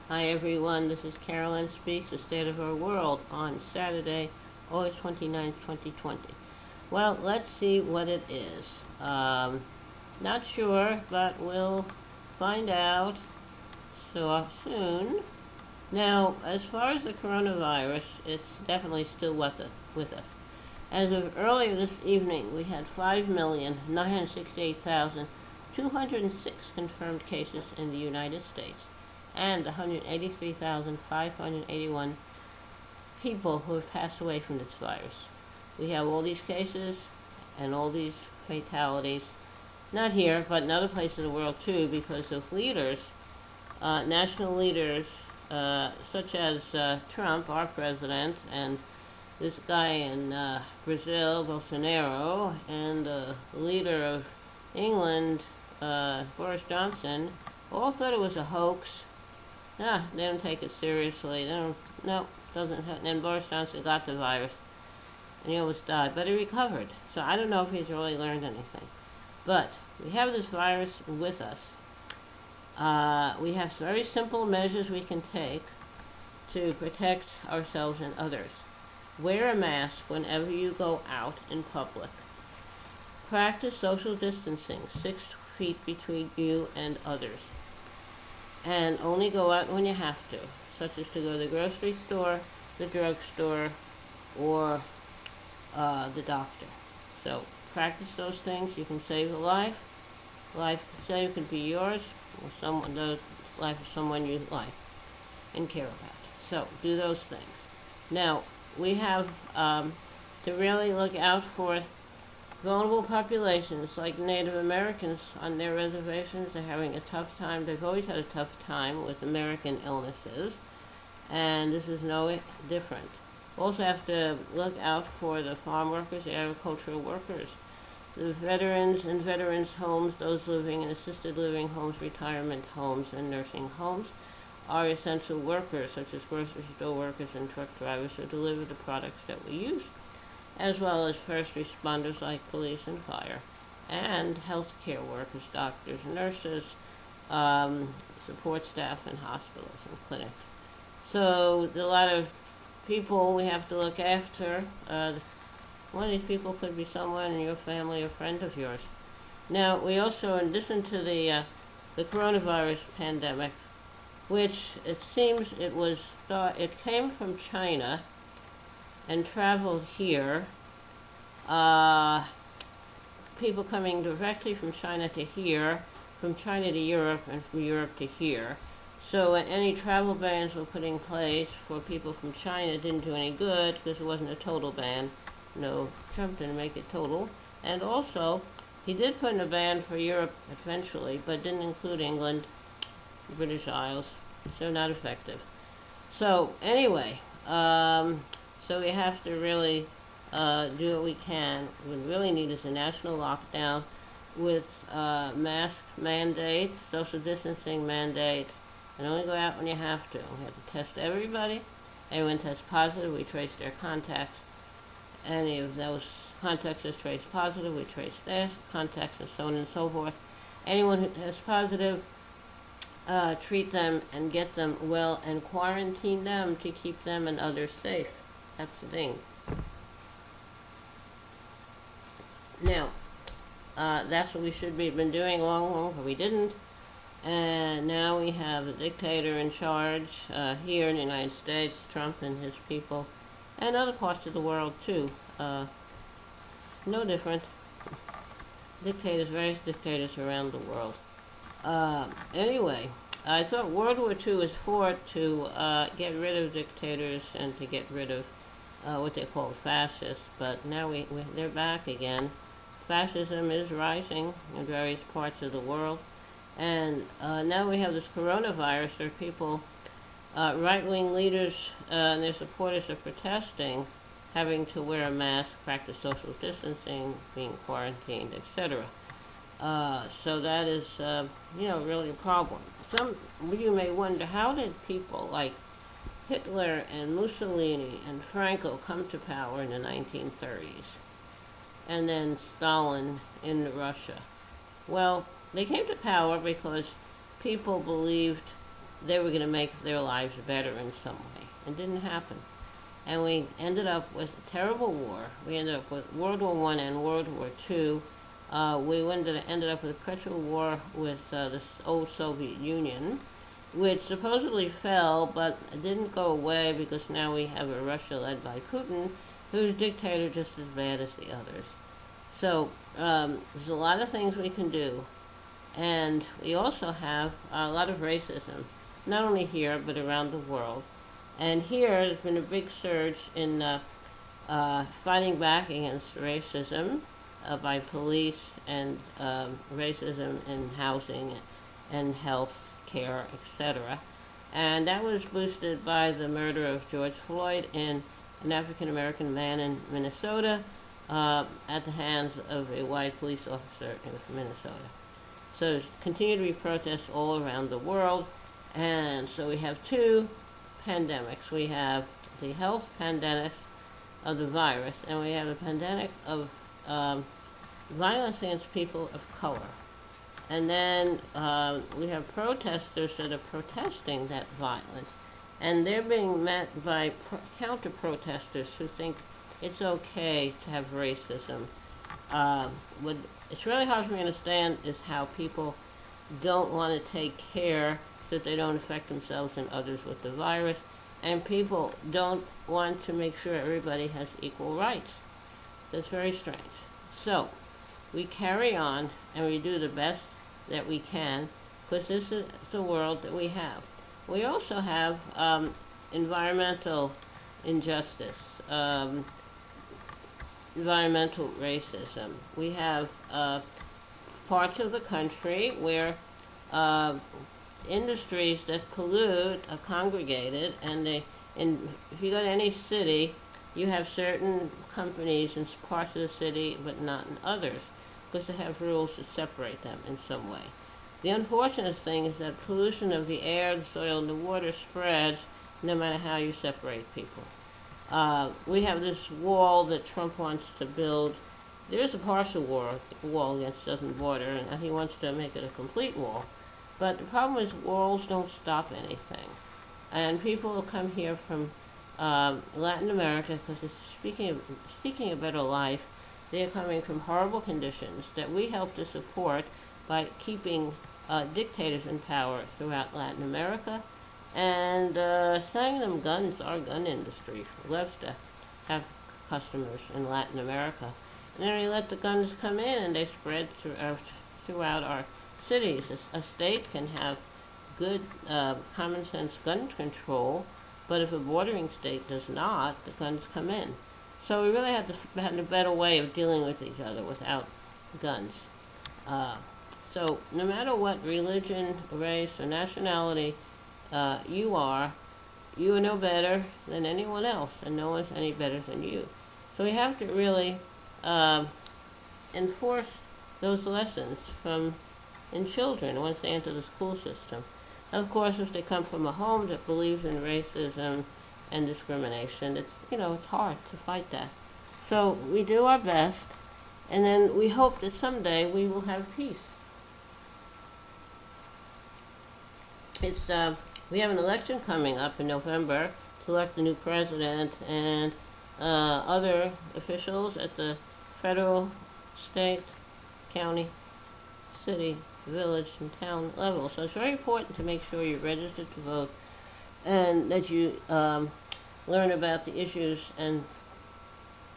Hi everyone, this is Carolyn Speaks, the State of Our World on Saturday, August 29th, 2020. Well, let's see what it is. Not sure, but we'll find out so soon. Now, as far as the coronavirus, it's definitely still with us. As of earlier this evening, we had 5,968,206 confirmed cases in the United States and 183,581 people who have passed away from this virus. We have all these cases and all these fatalities, not here, but in other places of the world too, because of leaders, national leaders, such as Trump, our president, and this guy in Brazil, Bolsonaro, and the leader of England, Boris Johnson, all thought it was a hoax. They don't take it seriously. They don't, no, doesn't. And Boris Johnson got the virus, and he almost died, but he recovered. So I don't know if he's really learned anything. But we have this virus with us. We have very simple measures we can take to protect ourselves and others. Wear a mask whenever you go out in public. Practice social distancing, 6 feet between you and others. And only go out when you have to, such as to go to the grocery store, the drugstore, or the doctor. So practice those things. You can save a life. Life saved could be yours or the life of someone you like and care about. So do those things. Now, we have to really look out for vulnerable populations like Native Americans on their reservations. Are having a tough time. They've always had a tough time with American illnesses, and this is no different. Also have to look out for the farm workers, the agricultural workers, the veterans and veterans' homes, those living in assisted living homes, retirement homes, and nursing homes, are essential workers, such as grocery store workers and truck drivers who deliver the products that we use, as well as first responders like police and fire, and healthcare workers, doctors, nurses, support staff in hospitals and clinics. So a lot of people we have to look after. One of these people could be someone in your family or friend of yours. Now, we also, in addition to the coronavirus pandemic, which it seems it came from China and traveled here. People coming directly from China to here, from China to Europe, and from Europe to here. So any travel bans were put in place for people from China didn't do any good because it wasn't a total ban. No, Trump didn't make it total. And also, he did put in a ban for Europe eventually, but didn't include England, the British Isles, so not effective. So anyway, so we have to really do what we can. What we really need is a national lockdown with mask mandates, social distancing mandates, and only go out when you have to. We have to test everybody. Everyone tests positive, we trace their contacts. Any of those contacts is traced positive, we trace their contacts, and so on and so forth. Anyone who tests positive, treat them and get them well and quarantine them to keep them and others safe. That's the thing. Now, that's what we should have been doing long, but we didn't. And now we have a dictator in charge here in the United States, Trump and his people, and other parts of the world too. No different. Various dictators around the world. Anyway, I thought World War II was fought to get rid of dictators and to get rid of what they call fascists, but now they're back again. Fascism is rising in various parts of the world, and now we have this coronavirus where people, right-wing leaders and their supporters are protesting, having to wear a mask, practice social distancing, being quarantined, etc. So that is, really a problem. Some of you may wonder, how did people like Hitler and Mussolini and Franco come to power in the 1930s? And then Stalin in Russia. Well, they came to power because people believed they were going to make their lives better in some way. It didn't happen. And we ended up with a terrible war. We ended up with World War I and World War II. We ended up with a perpetual war with the old Soviet Union, which supposedly fell, but it didn't go away because now we have a Russia led by Putin, who's dictator just as bad as the others. So there's a lot of things we can do. And we also have a lot of racism, not only here, but around the world. And here, there's been a big surge in fighting back against racism by police and racism in housing and health care, etc. And that was boosted by the murder of George Floyd in an African-American man in Minnesota at the hands of a white police officer in Minnesota. So there's continue to be protests all around the world. And so we have two pandemics. We have the health pandemic of the virus, and we have a pandemic of violence against people of color. And then we have protesters that are protesting that violence. And they're being met by counter-protesters who think it's okay to have racism. What it's really hard for me to understand is how people don't want to take care that they don't infect themselves and others with the virus, and people don't want to make sure everybody has equal rights. That's very strange. So, we carry on and we do the best that we can, because this is the world that we have. We also have environmental injustice, environmental racism. We have parts of the country where industries that pollute are congregated, and if you go to any city, you have certain companies in parts of the city, but not in others, because they have rules that separate them in some way. The unfortunate thing is that pollution of the air, the soil, and the water spreads no matter how you separate people. We have this wall that Trump wants to build. There is a partial wall against southern border, and he wants to make it a complete wall. But the problem is walls don't stop anything. And people will come here from Latin America because they're seeking a better life. They are coming from horrible conditions that we help to support by keeping dictators in power throughout Latin America and selling them guns. Our gun industry loves to have customers in Latin America. And then we let the guns come in and they spread throughout our cities. A state can have good common sense gun control, but if a bordering state does not, the guns come in. So we really have to find a better way of dealing with each other without guns. So no matter what religion, race, or nationality you are no better than anyone else, and no one's any better than you. So we have to really enforce those lessons in children once they enter the school system. Of course, if they come from a home that believes in racism and discrimination, it's hard to fight that. So we do our best, and then we hope that someday we will have peace. We have an election coming up in November to elect a new president and other officials at the federal, state, county, city, village, and town level. So it's very important to make sure you're registered to vote and that you learn about the issues and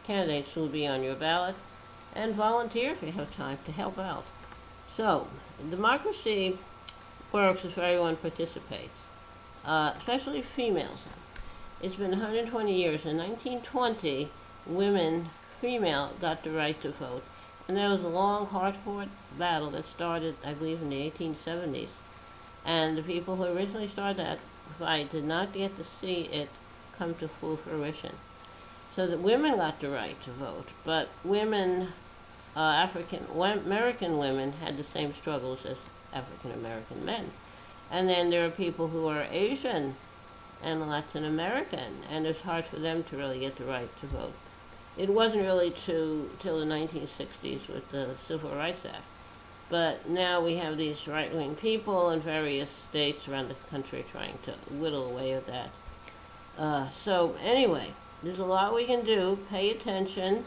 candidates who will be on your ballot, and volunteer if you have time to help out. So, democracy works if everyone participates, especially females. It's been 120 years. In 1920, female, got the right to vote. And there was a long, hard-fought battle that started, I believe, in the 1870s. And the people who originally started that fight did not get to see it come to full fruition. So that women got the right to vote, but American women had the same struggles as African-American men. And then there are people who are Asian and Latin American, and it's hard for them to really get the right to vote. It wasn't really till the 1960s with the Civil Rights Act. But now we have these right-wing people in various states around the country trying to whittle away at that. So anyway, there's a lot we can do. Pay attention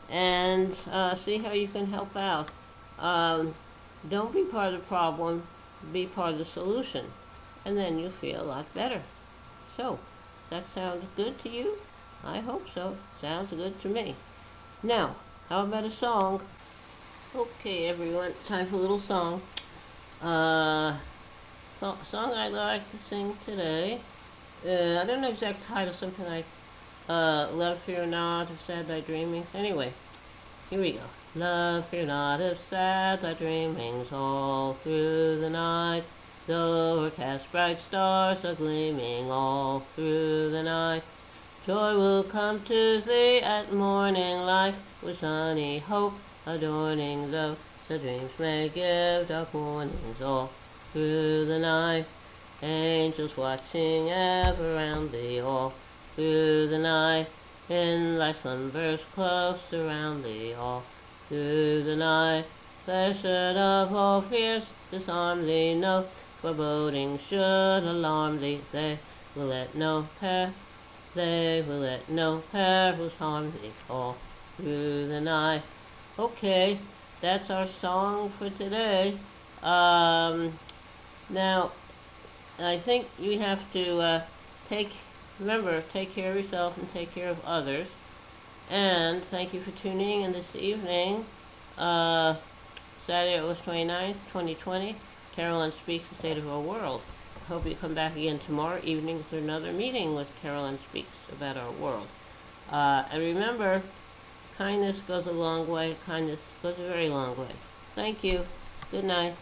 and see how you can help out. Um, don't be part of the problem, be part of the solution, and then you'll feel a lot better. So, that sounds good to you? I hope so. Sounds good to me. Now, how about a song? Okay, everyone, time for a little song. Song I'd like to sing today. I don't know exact title, something like Love Fear Not of Sad Thy Dreamings. Anyway, here we go. Love fear not of sad thy dreamings all through the night, though o'ercast bright stars are gleaming all through the night. Joy will come to thee at morning light, with sunny hope adorning those the dreams may give dark warnings all through the night. Angels watching ever round thee all through the night, in thy slumbers close around thee all through the night. Blessed of all fears, disarm thee, no foreboding should alarm thee. They will let no perils harm thee all through the night. Okay, that's our song for today. Now, I think you have to remember, take care of yourself and take care of others. And thank you for tuning in this evening. Saturday, August 29th, 2020. Carolyn Speaks, the State of Our World. Hope you come back again tomorrow evening for another meeting with Carolyn Speaks about our world. And remember, kindness goes a long way. Kindness goes a very long way. Thank you. Good night.